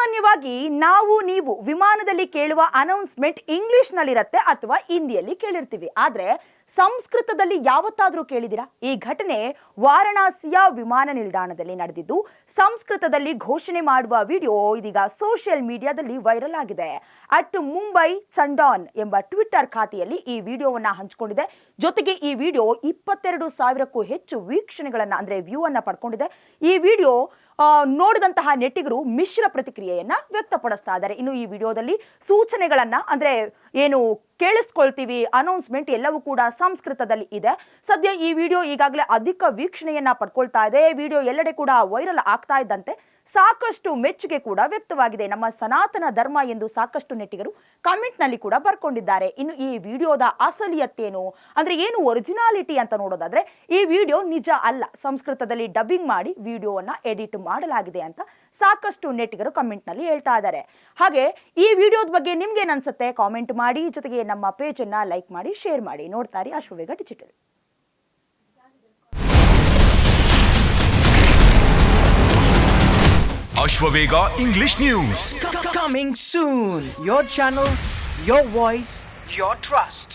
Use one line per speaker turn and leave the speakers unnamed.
ಸಾಮಾನ್ಯವಾಗಿ ನಾವು ನೀವು ವಿಮಾನದಲ್ಲಿ ಕೇಳುವ ಅನೌನ್ಸ್ಮೆಂಟ್ ಇಂಗ್ಲಿಷ್ ನಲ್ಲಿರುತ್ತೆ ಅಥವಾ ಹಿಂದಿಯಲ್ಲಿ ಕೇಳಿರ್ತೀವಿ. ಆದ್ರೆ ಸಂಸ್ಕೃತದಲ್ಲಿ ಯಾವತ್ತಾದ್ರೂ ಕೇಳಿದಿರಾ? ಈ ಘಟನೆ ವಾರಣಾಸಿಯ ವಿಮಾನ ನಿಲ್ದಾಣದಲ್ಲಿ ನಡೆದಿದ್ದು ಸಂಸ್ಕೃತದಲ್ಲಿ ಘೋಷಣೆ ಮಾಡುವ ವಿಡಿಯೋ ಇದೀಗ ಸೋಷಿಯಲ್ ಮೀಡಿಯಾದಲ್ಲಿ ವೈರಲ್ ಆಗಿದೆ. @ಮುಂಬೈ ಚಂಡಾನ್ ಎಂಬ ಟ್ವಿಟರ್ ಖಾತೆಯಲ್ಲಿ ಈ ವಿಡಿಯೋವನ್ನ ಹಂಚಿಕೊಂಡಿದೆ. ಜೊತೆಗೆ ಈ ವಿಡಿಯೋ 22,000ಕ್ಕೂ ಹೆಚ್ಚು ವೀಕ್ಷಣೆಗಳನ್ನ ಅಂದ್ರೆ ವ್ಯೂ ಅನ್ನ ಪಡ್ಕೊಂಡಿದೆ. ಈ ವಿಡಿಯೋ ನೋಡಿದಂತಹ ನೆಟ್ಟಿಗರು ಮಿಶ್ರ ಪ್ರತಿಕ್ರಿಯೆಯನ್ನ ವ್ಯಕ್ತಪಡಿಸ್ತಾ ಇದ್ದಾರೆ. ಇನ್ನು ಈ ವಿಡಿಯೋದಲ್ಲಿ ಸೂಚನೆಗಳನ್ನ ಅಂದ್ರೆ ಏನು ಕೇಳಿಸ್ಕೊಳ್ತೀವಿ ಅನೌನ್ಸ್ಮೆಂಟ್ ಎಲ್ಲವೂ ಕೂಡ ಸಂಸ್ಕೃತದಲ್ಲಿ ಇದೆ. ಸದ್ಯ ಈ ವಿಡಿಯೋ ಈಗಾಗಲೇ ಅಧಿಕ ವೀಕ್ಷಣೆಯನ್ನ ಪಡ್ಕೊಳ್ತಾ ಇದೆ. ವಿಡಿಯೋ ಎಲ್ಲೆಡೆ ಕೂಡ ವೈರಲ್ ಆಗ್ತಾ ಇದ್ದಂತೆ ಸಾಕಷ್ಟು ಮೆಚ್ಚುಗೆ ಕೂಡ ವ್ಯಕ್ತವಾಗಿದೆ. ನಮ್ಮ ಸನಾತನ ಧರ್ಮ ಎಂದು ಸಾಕಷ್ಟು ನೆಟ್ಟಿಗರು ಕಾಮೆಂಟ್ ನಲ್ಲಿ ಕೂಡ ಬರ್ಕೊಂಡಿದ್ದಾರೆ. ಇನ್ನು ಈ ವಿಡಿಯೋದ ಅಸಲಿಯತ್ತೇನು ಅಂದ್ರೆ ಏನು ಒರಿಜಿನಾಲಿಟಿ ಅಂತ ನೋಡೋದಾದ್ರೆ ಈ ವಿಡಿಯೋ ನಿಜ ಅಲ್ಲ, ಸಂಸ್ಕೃತದಲ್ಲಿ ಡಬ್ಬಿಂಗ್ ಮಾಡಿ ವಿಡಿಯೋವನ್ನ ಎಡಿಟ್ ಮಾಡಲಾಗಿದೆ ಅಂತ ಸಾಕಷ್ಟು ನೆಟ್ಟಿಗರು ಕಮೆಂಟ್ ನಲ್ಲಿ ಹೇಳ್ತಾ ಇದ್ದಾರೆ. ಹಾಗೆ ಈ ವಿಡಿಯೋದ ಬಗ್ಗೆ ನಿಮ್ಗೆ ಏನ್ ಅನ್ಸುತ್ತೆ ಕಾಮೆಂಟ್ ಮಾಡಿ. ಜೊತೆಗೆ ನಮ್ಮ ಪೇಜ್ ಅನ್ನ ಲೈಕ್ ಮಾಡಿ, ಶೇರ್ ಮಾಡಿ. ನೋಡ್ತಾ ಇರಿ Ashwavega digital.
Ashwavega English News.
Coming soon. Your channel, your voice, your trust.